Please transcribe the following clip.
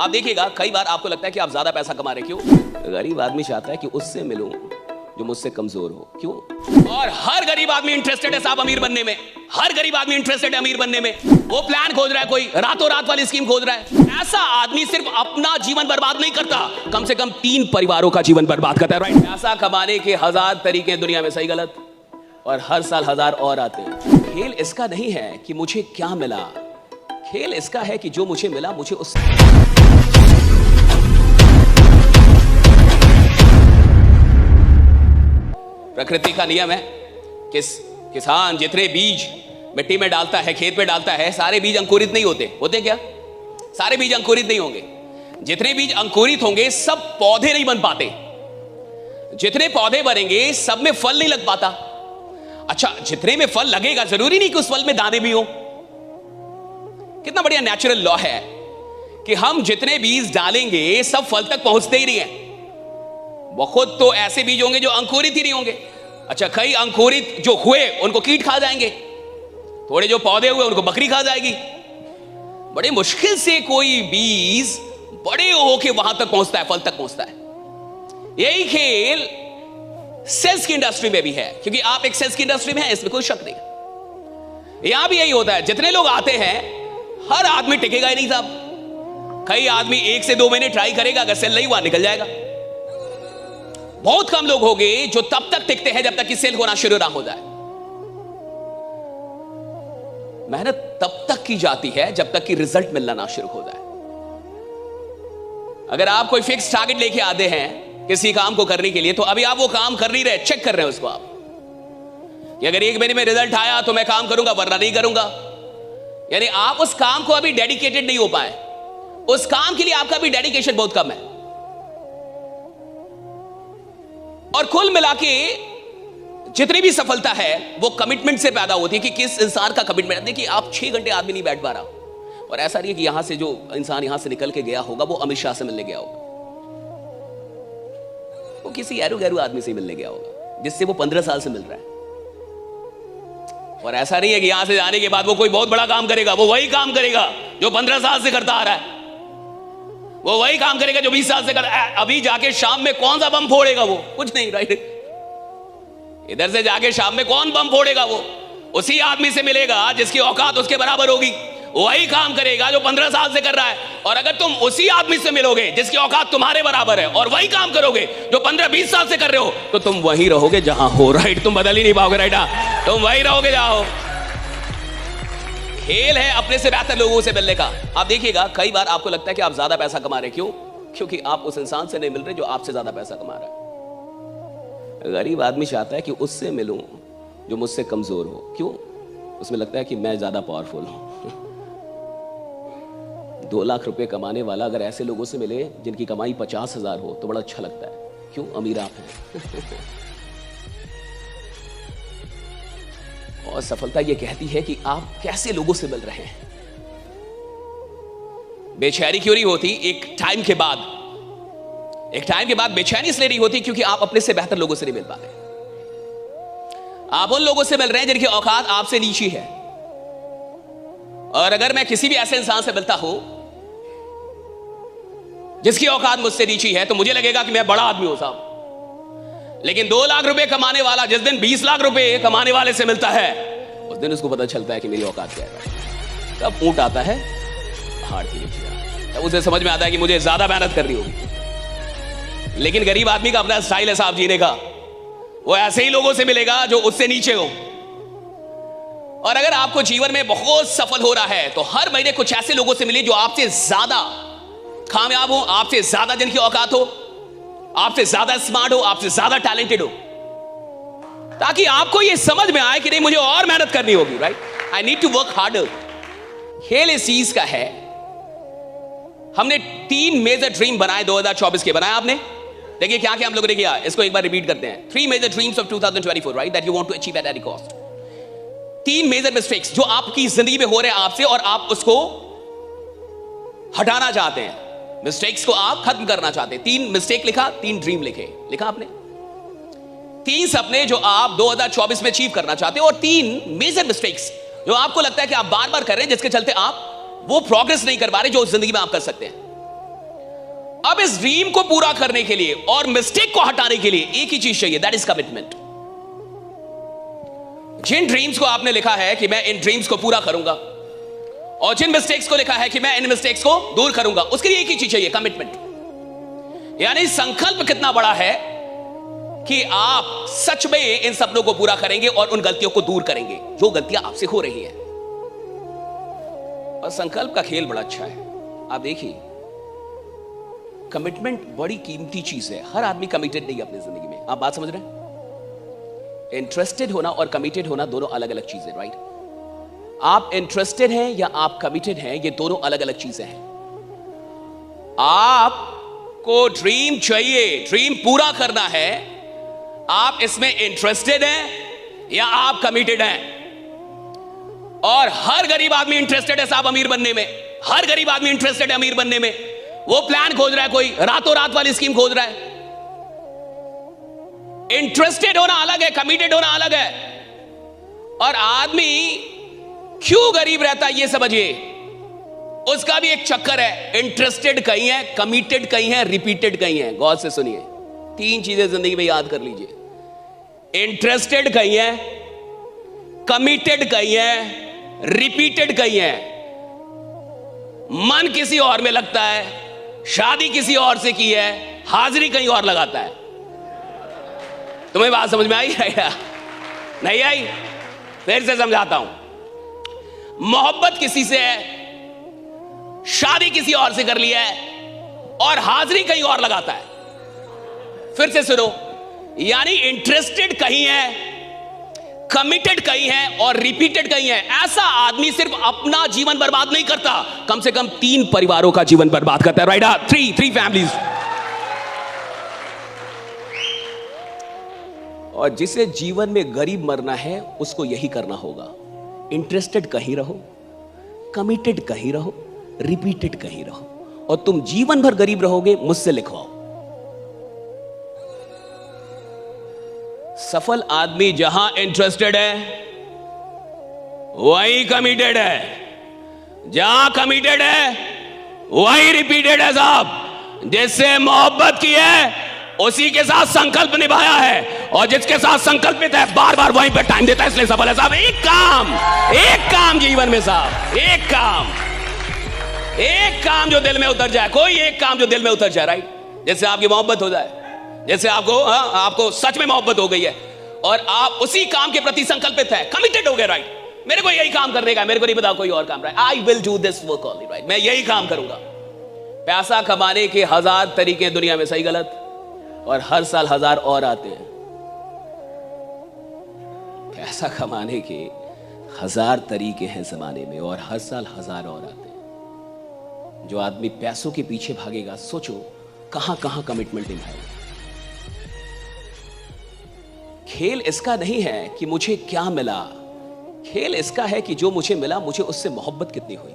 आप देखिएगा कई बार आपको लगता है कि आप ज्यादा पैसा कमा रहे, क्यों? गरीब आदमी चाहता है कि उससे मिलूं जो मुझसे कमजोर हो, क्यों? और हर गरीब आदमी इंटरेस्टेड है साहब अमीर बनने में, हर गरीब आदमी इंटरेस्टेड है अमीर बनने में। वो प्लान खोज रहा है, कोई रातों रात वाली स्कीम खोज रहा है। ऐसा आदमी सिर्फ अपना जीवन बर्बाद नहीं करता, कम से कम 3 परिवारों का जीवन बर्बाद करता है, राइट? पैसा कमाने के 1000 तरीके हैं दुनिया में, सही गलत, और हर साल 1000 और आते हैं। खेल इसका नहीं है कि मुझे क्या मिला, खेल इसका है कि जो मुझे मिला मुझे उस प्रकृति का नियम है, किसान जितने बीज मिट्टी में डालता है, खेत में डालता है, सारे बीज अंकुरित नहीं होते क्या? सारे बीज अंकुरित नहीं होंगे। जितने बीज अंकुरित होंगे सब पौधे नहीं बन पाते, जितने पौधे बनेंगे सब में फल नहीं लग पाता। अच्छा, जितने में फल लगेगा जरूरी नहीं कि उस फल में दाने भी हो। कितना बढ़िया नेचुरल लॉ है कि हम जितने बीज डालेंगे सब फल तक पहुंचते ही नहीं है। बहुत तो ऐसे बीज होंगे जो अंकुरित ही नहीं होंगे। अच्छा, कई अंकुरित जो हुए उनको कीट खा जाएंगे, थोड़े जो पौधे हुए उनको बकरी खा जाएगी। बड़े मुश्किल से कोई बीज बड़े होके वहां तक पहुंचता है, फल तक पहुंचता है। यही खेल सेल्स की इंडस्ट्री में भी है, क्योंकि आप एक सेल्स की इंडस्ट्री में हैं, इसमें कोई शक नहीं। यहां भी यही होता है, जितने लोग आते हैं हर आदमी टिकेगा ही नहीं साहब। कई आदमी 1 से 2 महीने ट्राई करेगा, अगर सेल नहीं हुआ निकल जाएगा। बहुत कम लोग होंगे जो तब तक टिकते हैं जब तक कि सेल होना शुरू ना हो जाए। मेहनत तब तक की जाती है जब तक कि रिजल्ट मिलना ना शुरू हो जाए। अगर आप कोई फिक्स टारगेट लेके आते हैं किसी काम को करने के लिए, तो अभी आप वो काम कर नहीं रहे, चेक कर रहे हैं उसको आप कि अगर 1 महीने में रिजल्ट आया तो मैं काम करूंगा, वरना नहीं करूंगा। यानी आप उस काम को अभी डेडिकेटेड नहीं हो पाए, उस काम के लिए आपका भी डेडिकेशन बहुत कम है। और कुल मिला के जितनी भी सफलता है वो कमिटमेंट से पैदा होती है कि किस इंसान का कमिटमेंट। देखिए, आप 6 घंटे आदमी नहीं बैठ पा रहा, और ऐसा नहीं है कि यहां से जो इंसान यहां से निकल के गया होगा वो अमित शाह से मिलने गया होगा, वो किसी एरू गैरू आदमी से मिलने गया होगा जिससे वो 15 साल से मिल रहा है। और ऐसा नहीं है कि यहां से जाने के बाद वो कोई बहुत बड़ा काम करेगा, वो वही काम करेगा जो 15 साल से करता आ रहा है, वो वही काम करेगा जो 20 साल से कर। अभी जाके शाम में कौन सा बम फोड़ेगा? वो कुछ नहीं, राइट? इधर से जाके शाम में कौन बम फोड़ेगा? वो उसी आदमी से मिलेगा जिसकी औकात उसके बराबर होगी, वही काम करेगा जो 15 साल से कर रहा है। और अगर तुम उसी आदमी से मिलोगे जिसकी औकात तुम्हारे बराबर है और वही काम करोगे जो 15-20 साल से कर रहे हो, तो तुम वहीं रहोगे जहां हो, राइट? तुम बदल ही नहीं पाओगे, राइट? तुम वहीं रहोगे जहां हो। खेल है अपने से बेहतर लोगों से मिलने का। आप देखिएगा कई बार आपको लगता है कि आप ज्यादा पैसा कमा रहे, क्यों? क्योंकि आप उस इंसान से नहीं मिल रहे जो आपसे ज्यादा पैसा कमा रहा है। गरीब आदमी चाहता है कि उससे मिलूं जो मुझसे कमजोर हो, क्यों? उसमें लगता है कि मैं ज्यादा पावरफुल हूं। 2 लाख रुपए कमाने वाला अगर ऐसे लोगों से मिले जिनकी कमाई 50,000 हो तो बड़ा अच्छा लगता है, क्यों? अमीर आप हैं। और सफलता यह कहती है कि आप कैसे लोगों से मिल रहे हैं। बेचैनी क्यों नहीं होती? एक टाइम के बाद बेचैनी इसलिए नहीं होती क्योंकि आप अपने से बेहतर लोगों से नहीं मिल पाते। आप उन लोगों से मिल रहे हैं जिनकी औकात आपसे नीची है। और अगर मैं किसी भी ऐसे इंसान से मिलता हूं जिसकी औकात मुझसे नीची है तो मुझे लगेगा कि मैं बड़ा आदमी हूं साहब। लेकिन 2 लाख रुपए कमाने वाला जिस दिन 20 लाख रुपए कमाने वाले से मिलता है, उस दिन उसको पता चलता है कि मेरी औकात क्या है। तब ऊंट आता है पहाड़ के नीचे, तब उसे समझ में आता है कि मुझे ज्यादा मेहनत करनी होगी। लेकिन गरीब आदमी का अपना स्टाइल है साहब जीने का, वो ऐसे ही लोगों से मिलेगा जो उससे नीचे हो। और अगर आपको जीवन में बहुत सफल हो रहा है तो हर महीने कुछ ऐसे लोगों से मिले जो आपसे ज्यादा कामयाब हो, आपसे ज्यादा जिनकी औकात हो, आपसे ज्यादा स्मार्ट हो, आपसे ज्यादा टैलेंटेड हो, ताकि आपको यह समझ में आए कि नहीं मुझे और मेहनत करनी होगी, right? I need to work harder. खेल इस चीज का है। हमने 3 मेजर ड्रीम बनाए 2024 के। बनाए आपने? देखिए क्या क्या हम लोगों ने किया, इसको एक बार रिपीट करते हैं। 3 major dreams of 2024, right? That you want to achieve at any cost. 3 major mistakes जो आपकी जिंदगी में हो रहे हैं आपसे और आप उसको हटाना चाहते हैं, मिस्टेक्स को आप खत्म करना चाहते हैं। 3 मिस्टेक लिखा, 3 ड्रीम लिखा आपने। 3 सपने जो आप 2024 में अचीव करना चाहते हो, और 3 मेजर मिस्टेक्स जो आपको लगता है कि आप बार बार कर रहे हैं जिसके चलते आप वो प्रोग्रेस नहीं कर पा रहे जो जिंदगी में आप कर सकते हैं। अब इस ड्रीम को पूरा करने के लिए और मिस्टेक को हटाने के लिए एक ही चीज चाहिए, दैट इज कमिटमेंट। जिन ड्रीम्स को आपने लिखा है कि मैं इन ड्रीम्स को पूरा करूंगा, और जिन मिस्टेक्स को लिखा है कि मैं इन मिस्टेक्स को दूर करूंगा, उसके लिए एक ही चीज चाहिए, कमिटमेंट। यानी संकल्प कितना बड़ा है कि आप सच में इन सपनों को पूरा करेंगे और उन गलतियों को दूर करेंगे जो गलतियां आपसे हो रही हैं। और संकल्प का खेल बड़ा अच्छा है। आप देखिए, कमिटमेंट बड़ी कीमती चीज है। हर आदमी कमिटेड नहीं है अपनी जिंदगी में। आप बात समझ रहे हैं? इंटरेस्टेड होना और कमिटेड होना दोनों अलग अलग चीजें, राइट? आप इंटरेस्टेड हैं या आप कमिटेड हैं, ये दोनों अलग अलग चीजें हैं। आपको ड्रीम चाहिए, ड्रीम पूरा करना है, आप इसमें इंटरेस्टेड हैं या आप कमिटेड हैं? और हर गरीब आदमी इंटरेस्टेड है साहब अमीर बनने में। हर गरीब आदमी इंटरेस्टेड है अमीर बनने में। वो प्लान खोज रहा है, कोई रातों रात वाली स्कीम खोज रहा है। इंटरेस्टेड होना अलग है, कमिटेड होना अलग है। और आदमी क्यों गरीब रहता है ये समझिए, उसका भी एक चक्कर है। इंटरेस्टेड कहीं है, कमिटेड कहीं है, रिपीटेड कहीं है। गौर से सुनिए, तीन चीजें जिंदगी में याद कर लीजिए। इंटरेस्टेड कहीं है, कमिटेड कहीं है, रिपीटेड कहीं है। मन किसी और में लगता है, शादी किसी और से की है, हाजिरी कहीं और लगाता है। तुम्हें बात समझ में आई या नहीं आई? फिर से समझाता हूं। मोहब्बत किसी से है, शादी किसी और से कर लिया है, और हाजिरी कहीं और लगाता है। फिर से सुनो, यानी इंटरेस्टेड कहीं है, कमिटेड कहीं है और रिपीटेड कहीं है। ऐसा आदमी सिर्फ अपना जीवन बर्बाद नहीं करता, कम से कम 3 परिवारों का जीवन बर्बाद करता है, राइट? Three families. और जिसे जीवन में गरीब मरना है उसको यही करना होगा। इंटरेस्टेड कहीं रहो, कमिटेड कहीं रहो, रिपीटेड कहीं रहो, और तुम जीवन भर गरीब रहोगे। मुझसे लिखवाओ। सफल आदमी जहां इंटरेस्टेड है वही कमिटेड है, जहां कमिटेड है वही रिपीटेड है साहब। जिससे मोहब्बत की है उसी के साथ संकल्प निभाया है, और जिसके साथ संकल्पित है बार बार वहीं पे टाइम देता है, इसलिए सफल है साहब। एक काम जीवन में साहब, एक काम जो दिल में उतर जाए, कोई एक काम जो दिल में उतर जाए, राइट? जैसे आपकी मोहब्बत हो जाए, जैसे आपको सच में मोहब्बत हो गई है और आप उसी काम के प्रति संकल्पित है, कमिटेड हो गए, राइट? मेरे को यही काम करने का, मेरे को नहीं पता कोई और काम, right? I will do this work only, right? मैं यही काम करूंगा। पैसा कमाने के 1000 तरीके दुनिया में, सही गलत, और हर साल 1000 और आते हैं। पैसा कमाने के 1000 तरीके हैं जमाने में, और हर साल 1000 और आते हैं। जो आदमी पैसों के पीछे भागेगा, सोचो कहां कहां कमिटमेंट निभाएगा। खेल इसका नहीं है कि मुझे क्या मिला, खेल इसका है कि जो मुझे मिला मुझे उससे मोहब्बत कितनी हुई।